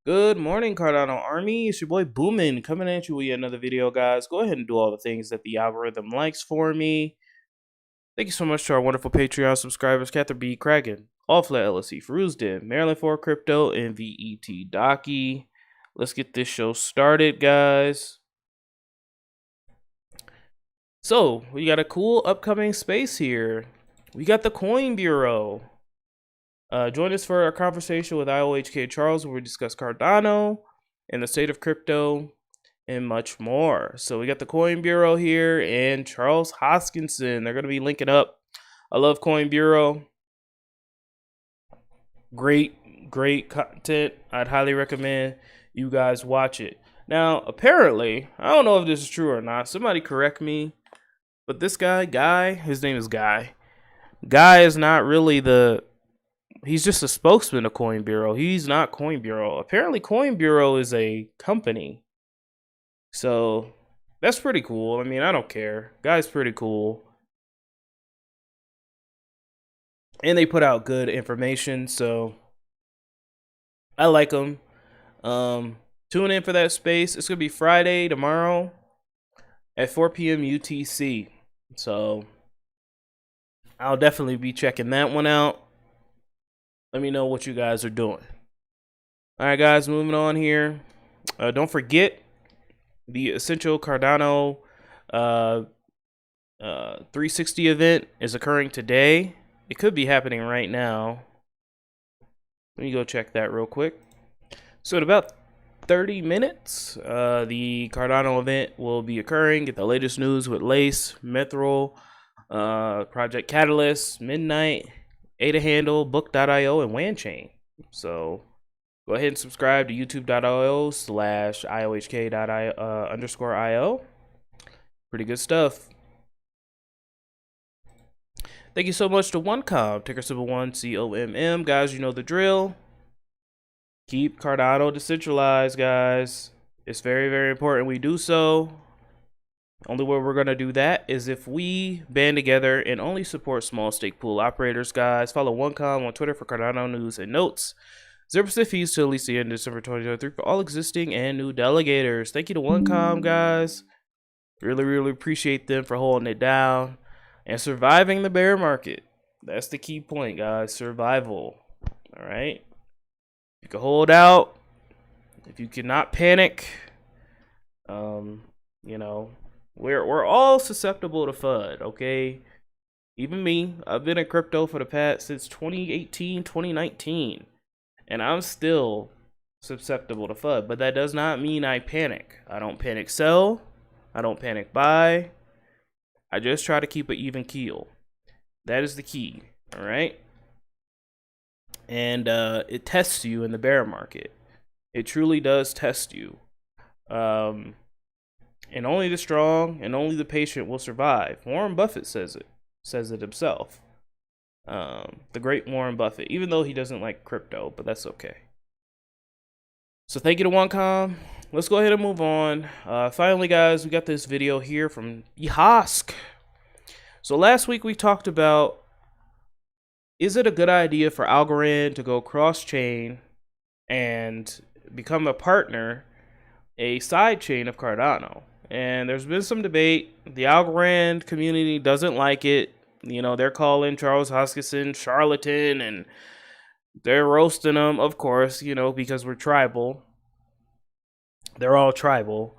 Good morning, Cardano Army. It's your boy Boomin coming at you with yet another video, guys. Go ahead and do all the things that the algorithm likes for me. Thank you so much to our wonderful Patreon subscribers, Catherine B. Kragan, Allflat LSE, Feruzden, Maryland 4 Crypto, and VET Docky. Let's get this show started, guys. So, we got a cool upcoming space here. We got the Coin Bureau. Join us for a conversation with IOHK Charles, where we discuss Cardano and the state of crypto and much more. So we got the Coin Bureau here and Charles Hoskinson. They're going to be linking up. I love Coin Bureau. Great content. I'd highly recommend you guys watch it. Now, apparently, I don't know if this is true or not. Somebody correct me. But this guy, his name is Guy. Guy is not really he's just a spokesman of Coin Bureau. He's not Coin Bureau. Apparently, Coin Bureau is a company. So, that's pretty cool. I mean, I don't care. Guy's pretty cool. And they put out good information, so I like them. Tune in for that space. It's going to be Friday, tomorrow, at 4 p.m. UTC. So, I'll definitely be checking that one out. Let me know what you guys are doing. All right, guys, moving on here. Don't forget the Essential Cardano 360 event is occurring today. It could be happening right now. Let me go check that real quick. So in about 30 minutes, the Cardano event will be occurring. Get the latest news with Lace, Mithril, Project Catalyst, Midnight, Ada Handle, Book.io, and Vechain. So go ahead and subscribe to youtube.io/IOHK.io_IO. Pretty good stuff. Thank you so much to OneCom, ticker symbol 1COMM. Guys, you know the drill. Keep Cardano decentralized, guys. It's very important we do so. Only way we're going to do that is if we band together and only support small stake pool operators, guys. Follow OneCom on Twitter for Cardano news and notes. 0% fees till at least the end of December 2023 for all existing and new delegators. Thank you to OneCom, guys. Really appreciate them for holding it down and surviving the bear market. That's the key point, guys. Survival. All right. You can hold out. If you cannot panic, you know, we're all susceptible to FUD, okay? Even me. I've been in crypto for the past since 2018, 2019, and I'm still susceptible to FUD. But that does not mean I panic. I don't panic sell. I don't panic buy. I just try to keep an even keel. That is the key, all right? And it tests you in the bear market. It truly does test you. And only the strong and only the patient will survive. Warren Buffett says it himself. The great Warren Buffett, even though he doesn't like crypto, but that's okay. So thank you to OneCom. Let's go ahead and move on. Finally, guys, we got this video here from IOHK. So last week we talked about, is it a good idea for Algorand to go cross-chain and become a partner, a sidechain of Cardano? And there's been some debate. The Algorand community doesn't like it. You know, they're calling Charles Hoskinson charlatan, and they're roasting him, of course, you know, because we're tribal. They're all tribal.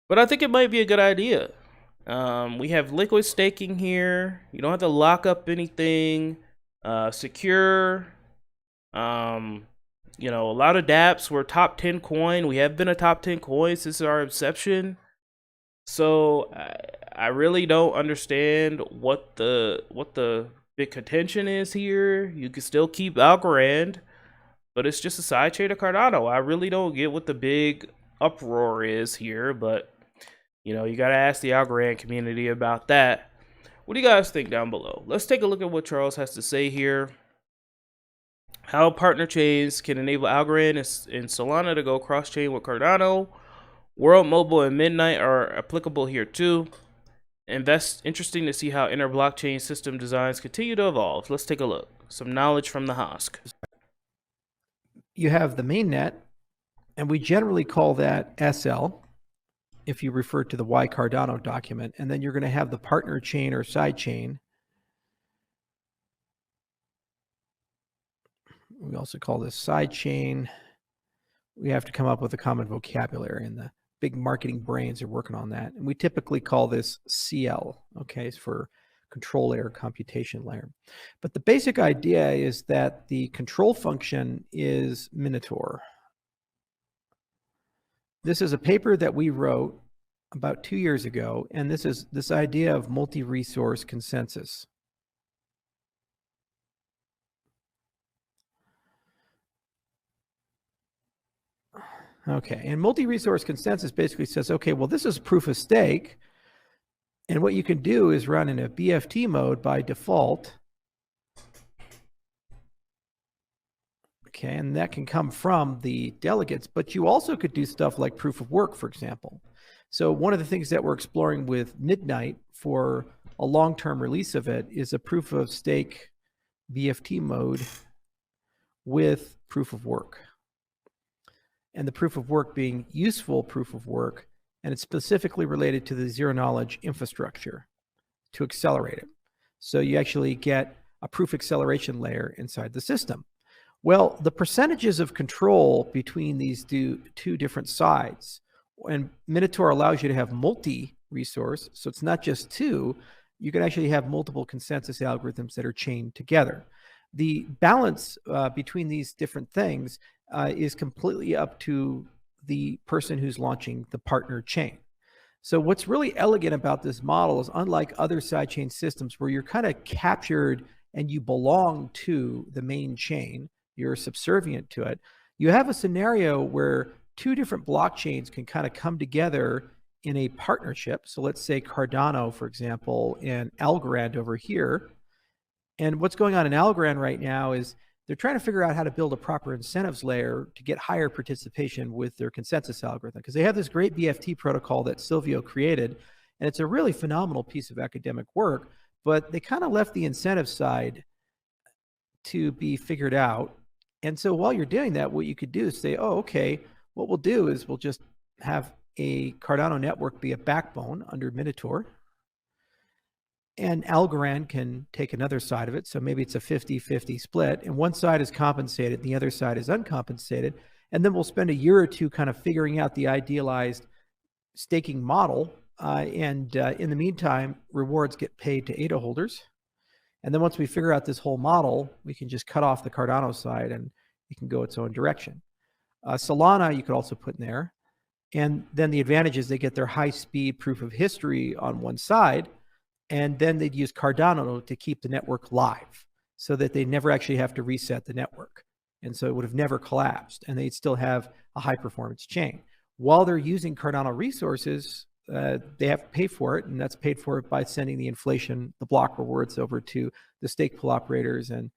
But I think it might be a good idea. We have liquid staking here. You don't have to lock up anything. Secure. You know, a lot of dApps. We're top 10 coin. We have been a top 10 coin since our inception. So I really don't understand what the big contention is here. You can still keep Algorand, but it's just a sidechain of Cardano. I really don't get what the big uproar is here, but you know, you gotta ask the Algorand community about that. What do you guys think down below? Let's take a look at what Charles has to say here. How partner chains can enable Algorand and Solana to go cross-chain with Cardano. World Mobile and Midnight are applicable here too. Interesting to see how inner blockchain system designs continue to evolve. Let's take a look. Some knowledge from the Hosk. You have the mainnet, And we generally call that SL if you refer to the Y Cardano document. And then you're going to have the partner chain or side chain. We also call this side chain. We have to come up with a common vocabulary, and the big marketing brains are working on that. And we typically call this CL, okay, it's for control layer, computation layer. But the basic idea is that the control function is Minotaur. This is a paper that we wrote about 2 years ago, and this is this idea of multi-resource consensus. Okay, and multi-resource consensus basically says, okay, well, this is proof of stake, and what you can do is run in a BFT mode by default. Okay, and that can come from the delegates, but you also could do stuff like proof of work, for example. So one of the things that we're exploring with Midnight for a long-term release of it is a proof of stake BFT mode with proof of work. And the proof of work being useful proof of work, and it's specifically related to the zero knowledge infrastructure to accelerate it. So you actually get a proof acceleration layer inside the system. Well, the percentages of control between these two different sides, and Minotaur allows you to have multi-resource, so it's not just two, you can actually have multiple consensus algorithms that are chained together. The balance between these different things is completely up to the person who's launching the partner chain. So what's really elegant about this model is, unlike other sidechain systems where you're kind of captured and you belong to the main chain, you're subservient to it, you have a scenario where two different blockchains can kind of come together in a partnership. So let's say Cardano, for example, and Algorand over here. And what's going on in Algorand right now is they're trying to figure out how to build a proper incentives layer to get higher participation with their consensus algorithm, because they have this great BFT protocol that Silvio created, and it's a really phenomenal piece of academic work, but they kind of left the incentive side to be figured out. And so while you're doing that, what you could do is say, oh, okay, what we'll do is we'll just have a Cardano network be a backbone under Minotaur, and Algorand can take another side of it. So maybe it's a 50-50 split, and one side is compensated, the other side is uncompensated. And then we'll spend a year or two kind of figuring out the idealized staking model. In the meantime, rewards get paid to ADA holders. And then once we figure out this whole model, we can just cut off the Cardano side and it can go its own direction. Solana, you could also put in there. And then the advantage is they get their high-speed proof of history on one side, and then they'd use Cardano to keep the network live so that they never actually have to reset the network. And so it would have never collapsed, and they'd still have a high-performance chain. While they're using Cardano resources, they have to pay for it, and that's paid for by sending the inflation, the block rewards over to the stake pool operators and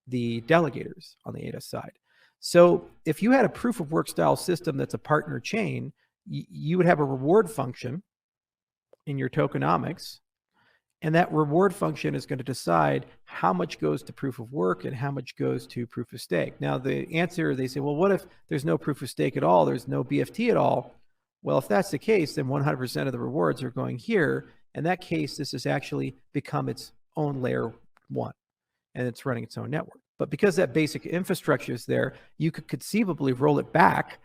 the delegators on the ADA side. So if you had a proof of work style system that's a partner chain, you would have a reward function in your tokenomics, and that reward function is going to decide how much goes to proof of work and how much goes to proof of stake. Now, the answer, they say, well, what if there's no proof of stake at all? There's no BFT at all? Well, if that's the case, then 100% of the rewards are going here. In that case, this has actually become its own layer one, and it's running its own network. But because that basic infrastructure is there, you could conceivably roll it back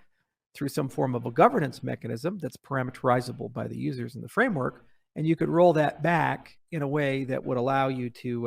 through some form of a governance mechanism that's parameterizable by the users in the framework, and you could roll that back in a way that would allow you to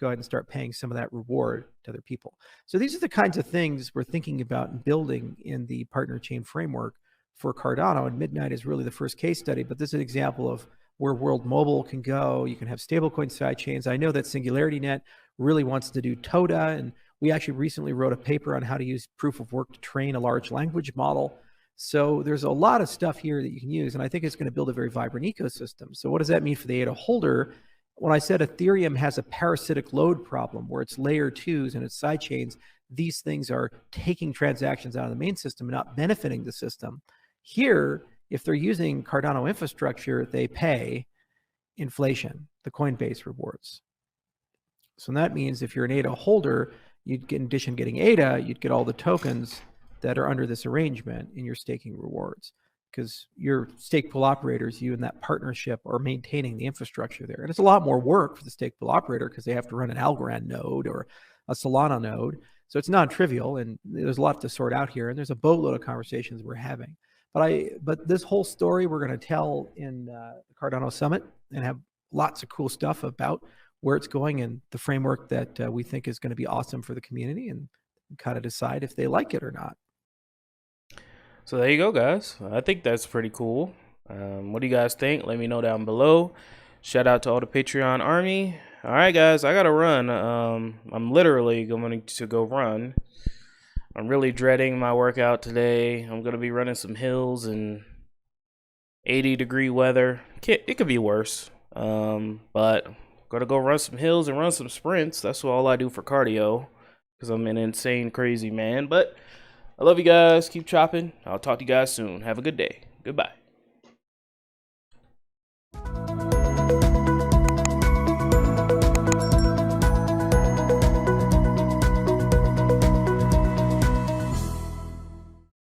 go ahead and start paying some of that reward to other people. So these are the kinds of things we're thinking about and building in the partner chain framework for Cardano, and Midnight is really the first case study, but this is an example of where World Mobile can go. You can have stablecoin sidechains. I know that SingularityNet really wants to do TOTA, and we actually recently wrote a paper on how to use proof of work to train a large language model. So there's a lot of stuff here that you can use, and I think it's going to build a very vibrant ecosystem. So what does that mean for the ADA holder? When I said Ethereum has a parasitic load problem where it's layer twos and its sidechains, these things are taking transactions out of the main system and not benefiting the system. Here, if they're using Cardano infrastructure, they pay inflation, the Coinbase rewards. So that means if you're an ADA holder, you'd get, in addition to getting ADA, you'd get all the tokens that are under this arrangement in your staking rewards, because your stake pool operators, you and that partnership, are maintaining the infrastructure there. And it's a lot more work for the stake pool operator because they have to run an Algorand node or a Solana node. So it's non-trivial, and there's a lot to sort out here. And there's a boatload of conversations we're having. But this whole story we're going to tell in the Cardano Summit and have lots of cool stuff about where it's going and the framework that we think is going to be awesome for the community, and kind of decide if they like it or not. So there you go, guys. I think that's pretty cool. What do you guys think? Let me know down below. Shout out to all the Patreon army. All right, guys, I got to run. I'm literally going to go run. I'm really dreading my workout today. I'm going to be running some hills in 80-degree weather. It could be worse. But I'm going to go run some hills and run some sprints. That's all I do for cardio, because I'm an insane, crazy man. But I love you guys. Keep chopping. I'll talk to you guys soon. Have a good day. Goodbye.